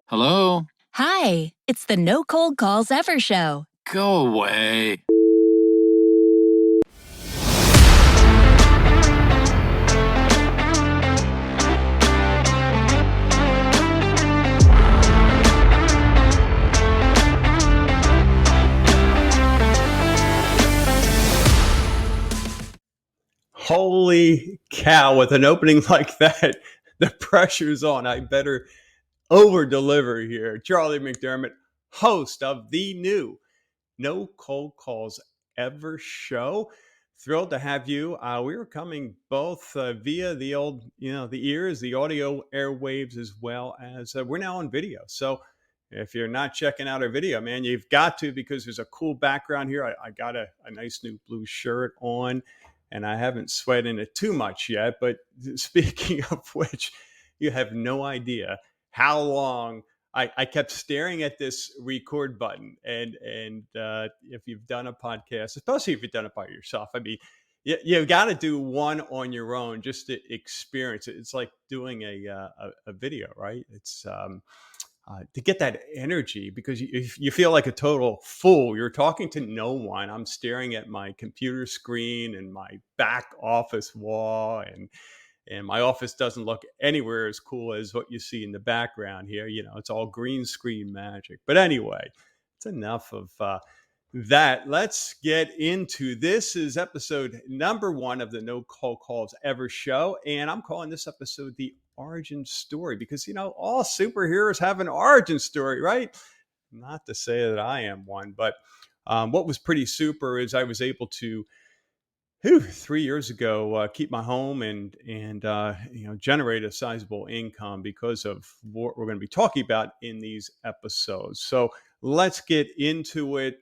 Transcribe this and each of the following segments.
Hello? Hi, it's the No Cold Calls Ever show. Go away. Holy cow, with an opening like that, the pressure's on. I better over deliver here. Charlie McDermott, host of the new No Cold Calls Ever show. Thrilled to have you. We are coming both via the old, the ears, the audio airwaves, as well as we're now on video. So if you're not checking out our video, man, you've got to, because there's a cool background here. I got a nice new blue shirt on, and I haven't sweat in it too much yet. But speaking of which, you have no idea how long I kept staring at this record button. And if you've done a podcast, especially if you've done it by yourself, I mean, you've got to do one on your own just to experience it. It's like doing a video, right? It's to get that energy, because you feel like a total fool. You're talking to no one. I'm staring at my computer screen and my back office wall, and my office doesn't look anywhere as cool as what you see in the background here. It's all green screen magic. But anyway, it's enough of that. Let's get into this. Is episode number 1 of the No Cold Calls Ever show. And I'm calling this episode the origin story, because, all superheroes have an origin story, right? Not to say that I am one, but what was pretty super is I was able to 3 years ago, keep my home and generate a sizable income because of what we're going to be talking about in these episodes. So let's get into it.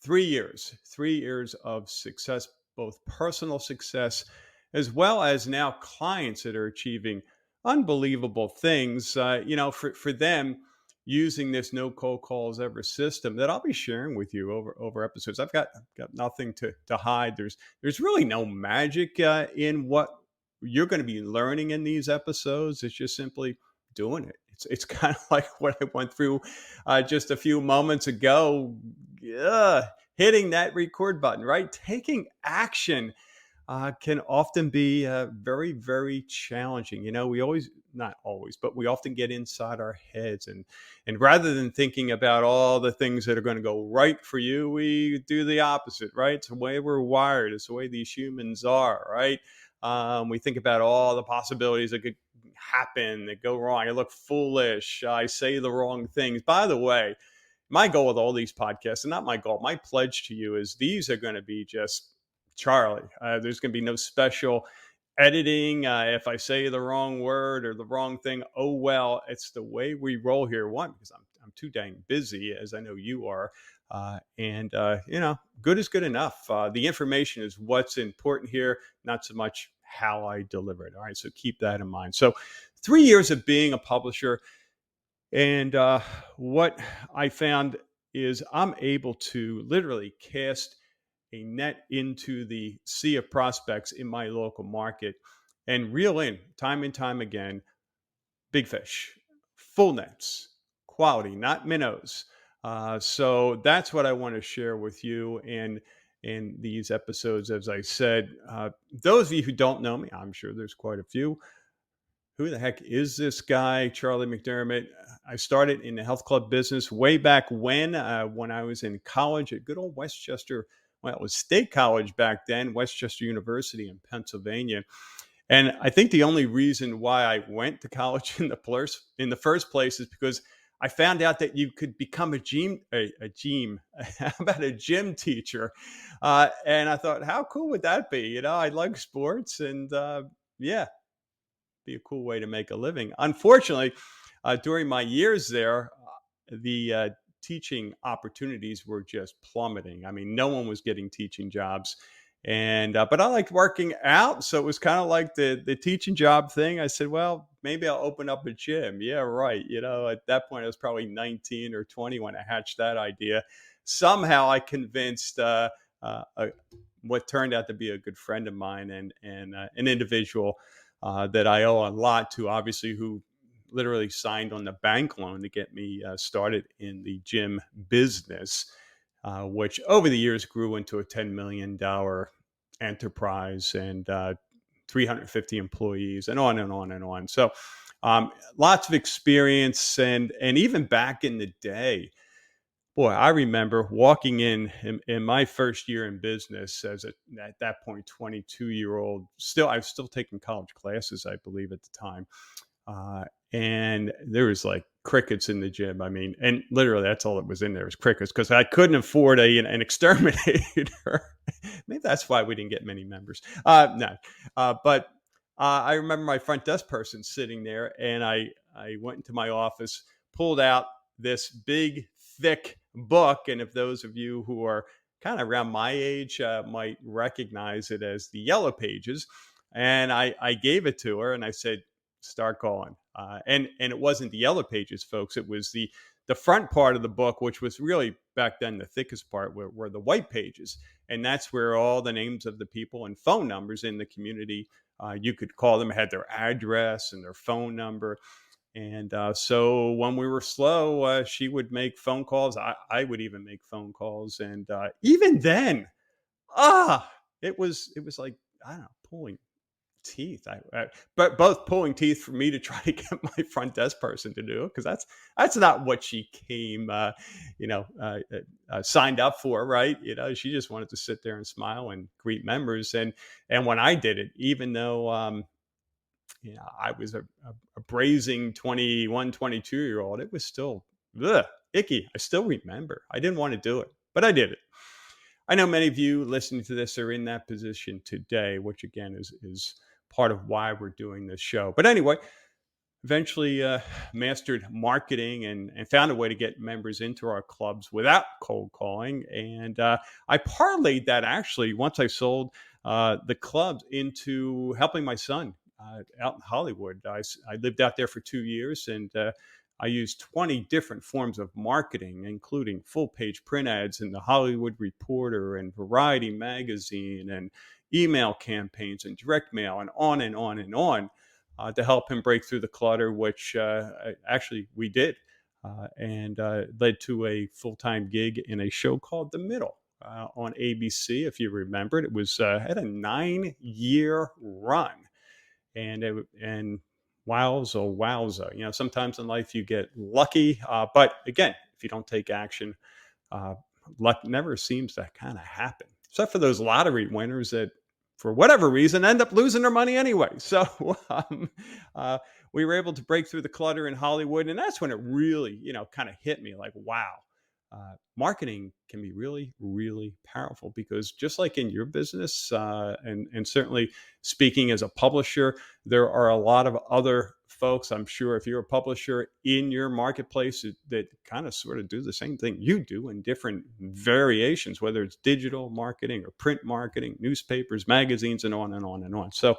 3 years of success, both personal success as well as now clients that are achieving unbelievable things. For them, using this No Cold Calls Ever system that I'll be sharing with you over episodes. I've got nothing to hide. There's really no magic in what you're going to be learning in these episodes. It's just simply doing it. It's kind of like what I went through just a few moments ago. Hitting that record button, right? Taking action can often be very, very challenging. We always, not always, but we often get inside our heads, and rather than thinking about all the things that are going to go right for you, we do the opposite, right? It's the way we're wired. It's the way these humans are, right? We think about all the possibilities that could happen, that go wrong. I look foolish. I say the wrong things. By the way, my goal with all these podcasts, and not my goal, my pledge to you is these are going to be just Charlie. There's going to be no special editing. If I say the wrong word or the wrong thing, oh well, it's the way we roll here. One, because I'm too dang busy, as I know you are. Good is good enough. The information is what's important here, not so much how I deliver it. All right, so keep that in mind. So 3 years of being a publisher, and what I found is I'm able to literally cast a net into the sea of prospects in my local market and reel in time and time again big fish, full nets, quality, not minnows. So that's what I want to share with you in these episodes. As I said, those of you who don't know me, I'm sure there's quite a few. Who the heck is this guy, Charlie McDermott? I started in the health club business way back when I was in college at good old Westchester. Well, it was State College back then, Westchester University in Pennsylvania. And I think the only reason why I went to college in the first place is because I found out that you could become a gym teacher. And I thought, how cool would that be? I like sports, and be a cool way to make a living. Unfortunately, during my years there, the teaching opportunities were just plummeting. I mean, no one was getting teaching jobs. And but I liked working out, so it was kind of like the teaching job thing. I said, well, maybe I'll open up a gym. Yeah, right. At that point, I was probably 19 or 20 when I hatched that idea. Somehow, I convinced what turned out to be a good friend of mine and an individual that I owe a lot to, obviously, who literally signed on the bank loan to get me started in the gym business, which over the years grew into a $10 million enterprise and 350 employees and on and on and on. So lots of experience. And even back in the day, boy, I remember walking in my first year in business as at that point, 22-year-old. I was still taking college classes, I believe, at the time. Uh, and there was like crickets in the gym. I mean, and literally that's all that was in there was crickets because I couldn't afford an exterminator. Maybe that's why we didn't get many members. No, but I remember my front desk person sitting there, and I went into my office, pulled out this big, thick book. And if those of you who are kind of around my age might recognize it as the Yellow Pages, and I gave it to her, and I said, start calling. And it wasn't the Yellow Pages, folks. It was the front part of the book, which was really back then the thickest part, were the white pages. And that's where all the names of the people and phone numbers in the community, you could call them, had their address and their phone number. And so when we were slow, she would make phone calls. I would even make phone calls. And even then, it was like, I don't know, pulling teeth. But both pulling teeth for me to try to get my front desk person to do it, because that's not what she came, signed up for, right? She just wanted to sit there and smile and greet members. And when I did it, even though I was a brazen 21, 22-year-old, it was still icky. I still remember. I didn't want to do it, but I did it. I know many of you listening to this are in that position today, which again is part of why we're doing this show. But anyway, eventually mastered marketing and found a way to get members into our clubs without cold calling. And I parlayed that actually once I sold the clubs into helping my son out in Hollywood. I lived out there for 2 years, and I used 20 different forms of marketing, including full-page print ads in the Hollywood Reporter and Variety magazine and email campaigns and direct mail and on and on and on to help him break through the clutter, which actually we did, and led to a full-time gig in a show called The Middle on ABC, if you remember it. It was had a 9-year run. And wowza. Sometimes in life you get lucky. But again, if you don't take action, luck never seems to kind of happen, except for those lottery winners that, for whatever reason, end up losing their money anyway. So we were able to break through the clutter in Hollywood. And that's when it really, kind of hit me like, wow. Marketing can be really, really powerful, because just like in your business, and certainly speaking as a publisher, there are a lot of other folks, I'm sure, if you're a publisher in your marketplace, that kind of sort of do the same thing you do in different variations, whether it's digital marketing or print marketing, newspapers, magazines, and on and on and on. So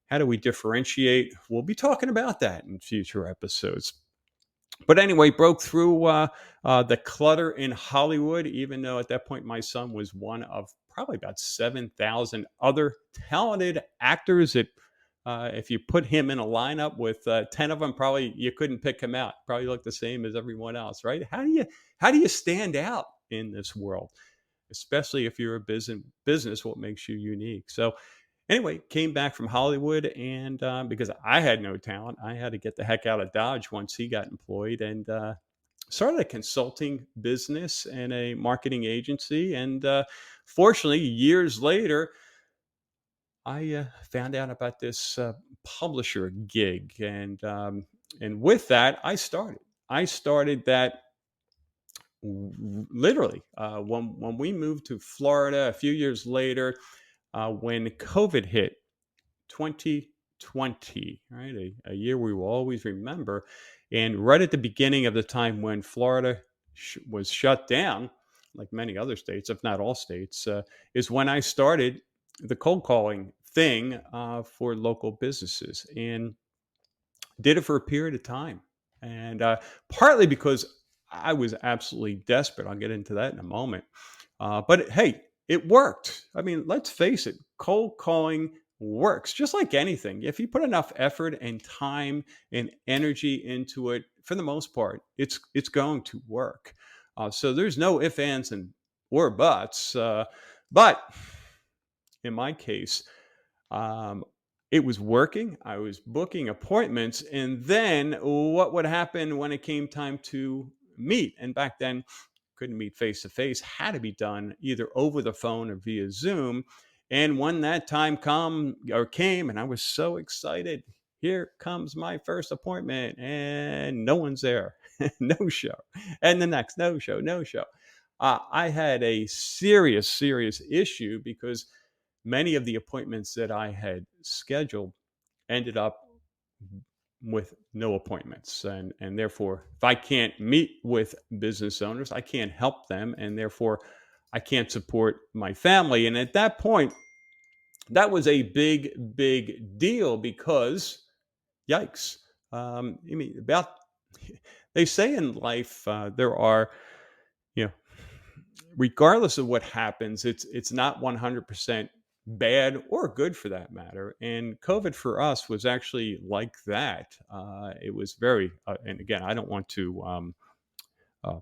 how do we differentiate? We'll be talking about that in future episodes. But anyway, broke through the clutter in Hollywood, even though at that point my son was one of probably about 7,000 other talented actors that if you put him in a lineup with 10 of them, probably you couldn't pick him out. Probably look the same as everyone else, right? How do you stand out in this world, especially if you're a business? What makes you unique? So anyway, came back from Hollywood, and because I had no talent, I had to get the heck out of Dodge once he got employed, and started a consulting business and a marketing agency. And fortunately, years later, I found out about this publisher gig, and with that, I started that literally when we moved to Florida a few years later. When COVID hit, 2020, right? A year we will always remember. And right at the beginning of the time when Florida was shut down, like many other states, if not all states, is when I started the cold calling thing for local businesses, and did it for a period of time. And partly because I was absolutely desperate. I'll get into that in a moment. But hey, it worked. I mean, let's face it, cold calling works. Just like anything, if you put enough effort and time and energy into it, for the most part, it's going to work. So there's no ifs, ands, and or buts. But in my case, um, it was working. I was booking appointments, and then what would happen when it came time to meet? And back then, couldn't meet face to face, had to be done either over the phone or via Zoom. And when that time came, and I was so excited, here comes my first appointment, and no one's there, no show, and the next no show, no show. I had a serious issue because many of the appointments that I had scheduled ended up with no appointments, and therefore if I can't meet with business owners, I can't help them, and therefore I can't support my family. And at that point, that was a big deal because yikes. I mean, about they say in life, there are, you know, regardless of what happens, it's not 100% bad or good for that matter. And COVID for us was actually like that. It was very, and again, I don't want to. Uh,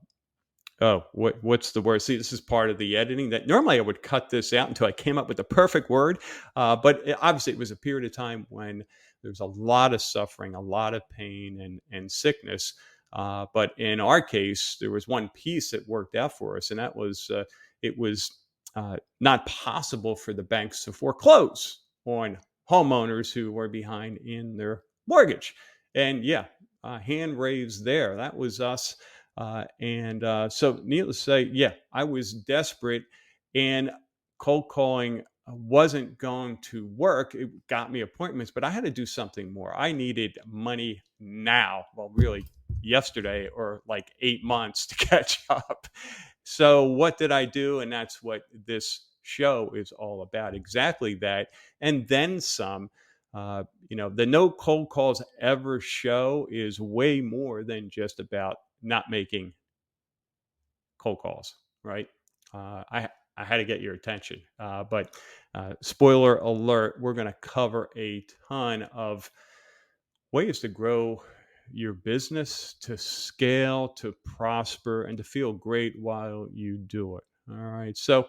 oh, what's the word? See, this is part of the editing that normally I would cut this out until I came up with the perfect word. But obviously, it was a period of time when there was a lot of suffering, a lot of pain, and sickness. But in our case, there was one piece that worked out for us, and that was it was not possible for the banks to foreclose on homeowners who were behind in their mortgage. And yeah, hand raised there. That was us. So, needless to say, yeah, I was desperate, and cold calling wasn't going to work. It got me appointments, but I had to do something more. I needed money now. Well, really, yesterday or like 8 months to catch up. So, what did I do? And that's what this show is all about. Exactly that. And then some. The No Cold Calls Ever show is way more than just about not making cold calls, right? I had to get your attention, but spoiler alert: we're going to cover a ton of ways to grow your business, to scale, to prosper, and to feel great while you do it. All right, so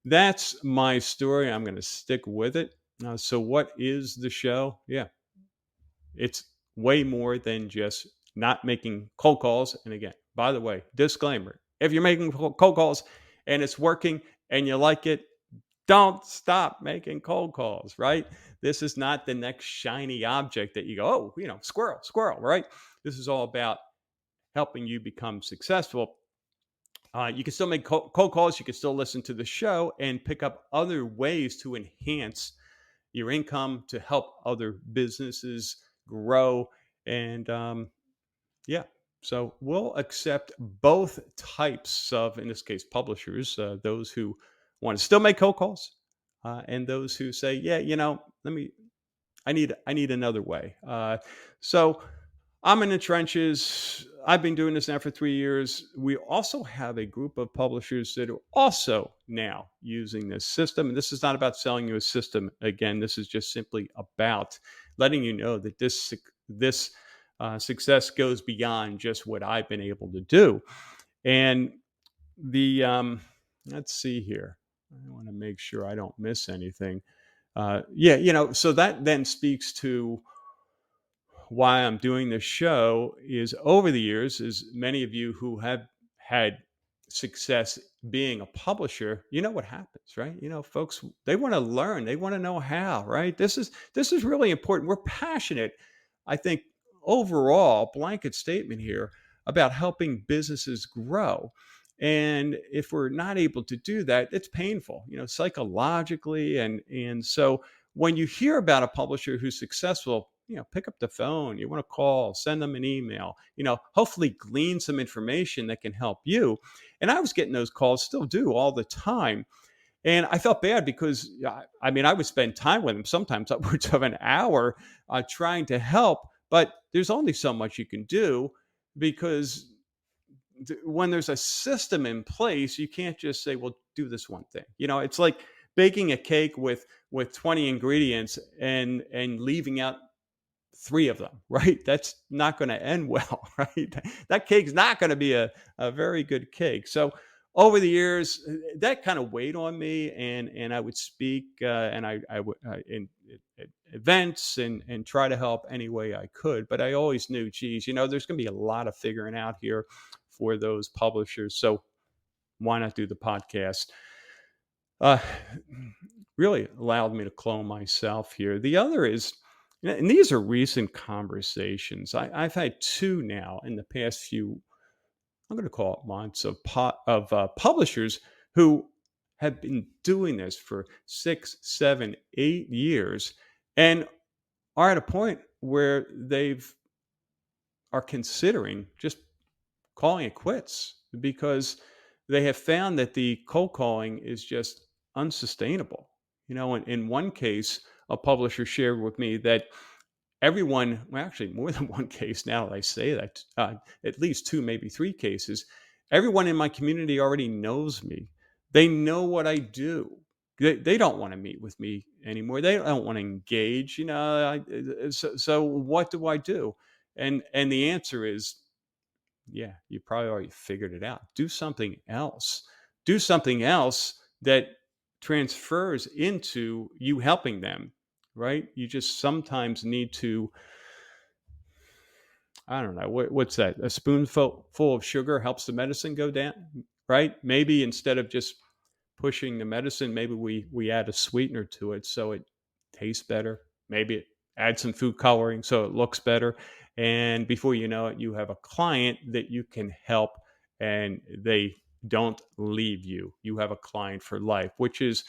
that's my story. I'm going to stick with it. So, what is the show? Yeah, it's way more than just not making cold calls. And again, by the way, disclaimer: if you're making cold calls and it's working and you like it, don't stop making cold calls, right? This is not the next shiny object that you go, oh, squirrel, squirrel, right? This is all about helping you become successful. You can still make cold calls. You can still listen to the show and pick up other ways to enhance your income, to help other businesses grow. And yeah, so we'll accept both types of, in this case, publishers, those who want to still make cold calls, and those who say, yeah, I need another way. So I'm in the trenches. I've been doing this now for 3 years. We also have a group of publishers that are also now using this system. And this is not about selling you a system. Again, this is just simply about letting you know that this success goes beyond just what I've been able to do. And let's see here. I want to make sure I don't miss anything. So that then speaks to why I'm doing this show. Is over the years, as many of you who have had success being a publisher, you know what happens, right? Folks, they want to learn, they want to know how, right? This is really important. We're passionate, I think, overall, blanket statement here, about helping businesses grow. And if we're not able to do that, it's painful, psychologically. And so when you hear about a publisher who's successful, pick up the phone. You want to call, send them an email, hopefully glean some information that can help you. And I was getting those calls, still do all the time. And I felt bad because, I would spend time with them, sometimes upwards of an hour, trying to help. But there's only so much you can do, because when there's a system in place, you can't just say, well, do this one thing. It's like baking a cake with 20 ingredients and leaving out three of them, right? That's not going to end well, right? That cake's not going to be a very good cake. So over the years, that kind of weighed on me, and I would speak and I would in events and try to help any way I could. But I always knew, geez, there's going to be a lot of figuring out here for those publishers. So why not do the podcast? Uh, really allowed me to clone myself here. The other is, and these are recent conversations. I've had two now in the past few, I'm going to call it months of publishers who have been doing this for 6, 7, 8 years, and are at a point where they've are considering just calling it quits because they have found that the cold calling is just unsustainable. In one case, a publisher shared with me that everyone, well, actually more than one case now that I say that, at least two, maybe three cases, everyone in my community already knows me. They know what I do. They don't want to meet with me anymore. They don't want to engage. So what do I do? And the answer is, yeah, you probably already figured it out. Do something else. Do something else that transfers into you helping them, right? You just sometimes need to, I don't know, what's that? A spoonful full of sugar helps the medicine go down, right? Maybe instead of just pushing the medicine, maybe we add a sweetener to it so it tastes better. Maybe it add some food coloring so it looks better. And before you know it, you have a client that you can help and they don't leave you. You have a client for life, which is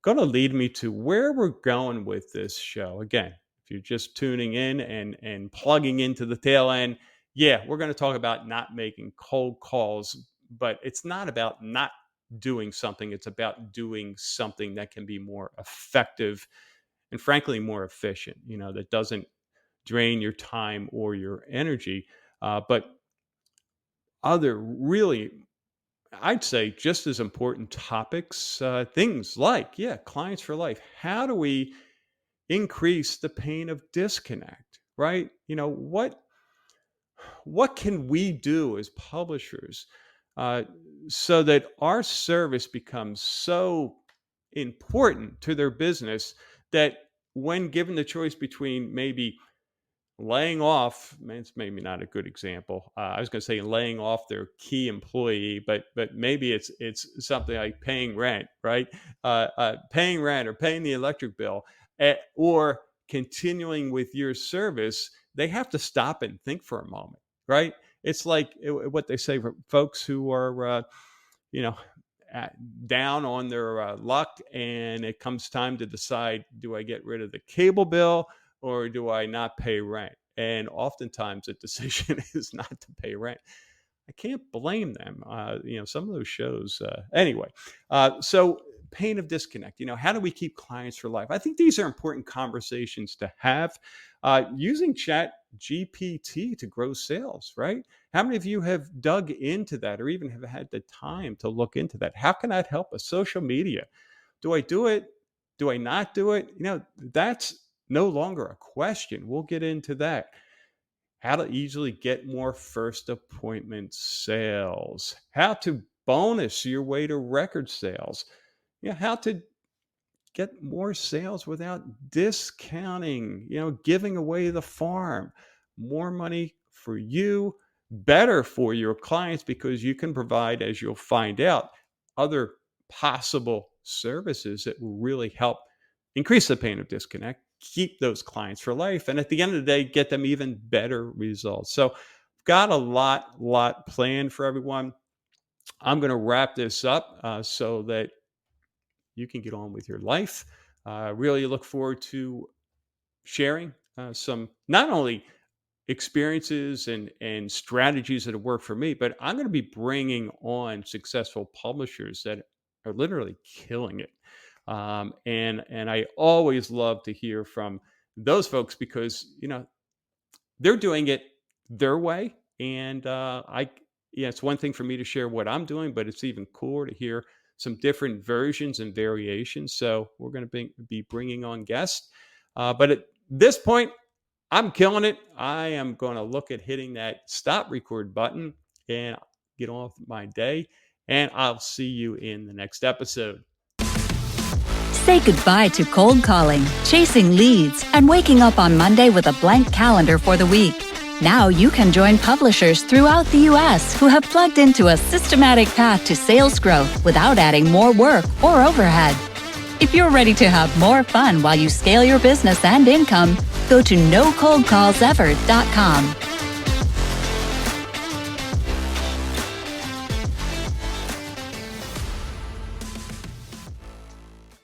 going to lead me to where we're going with this show. Again, if you're just tuning in and plugging into the tail end, yeah, we're going to talk about not making cold calls, but it's not about not doing something. It's about doing something that can be more effective and frankly more efficient, that doesn't drain your time or your energy. But other really, I'd say just as important topics, things like, yeah, clients for life. How do we increase the pain of disconnect, right? What can we do as publishers uh, so that our service becomes so important to their business that when given the choice between maybe laying off, it's maybe not a good example. I was going to say laying off their key employee, but maybe it's something like paying rent, right? Paying rent or paying the electric bill, or continuing with your service. They have to stop and think for a moment, right? It's like what they say for folks who are, you know, down on their luck, and it comes time to decide: do I get rid of the cable bill? Or do I not pay rent? And oftentimes the decision is not to pay rent. I can't blame them. Some of those shows, anyway. So pain of disconnect, how do we keep clients for life? I think these are important conversations to have. Using Chat GPT to grow sales, right? How many of you have dug into that or even have had the time to look into that? How can that help us? Social media. Do I do it? Do I not do it? That's no longer a question. We'll get into that. How to easily get more first appointment sales. How to bonus your way to record sales. How to get more sales without discounting, giving away the farm. More money for you, better for your clients because you can provide, as you'll find out, other possible services that will really help increase the pain of disconnect, keep those clients for life, and at the end of the day, get them even better results. So got a lot planned for everyone. I'm going to wrap this up so that you can get on with your life. Really look forward to sharing some not only experiences and strategies that have worked for me, but I'm going to be bringing on successful publishers that are literally killing it. And I always love to hear from those folks because they're doing it their way, and it's one thing for me to share what I'm doing, but it's even cooler to hear some different versions and variations. So we're going to be bringing on guests. But at this point, I'm killing it. I am going to look at hitting that stop record button and get on with my day. And I'll see you in the next episode. Say goodbye to cold calling, chasing leads, and waking up on Monday with a blank calendar for the week. Now you can join publishers throughout the U.S. who have plugged into a systematic path to sales growth without adding more work or overhead. If you're ready to have more fun while you scale your business and income, go to nocoldcallsever.com.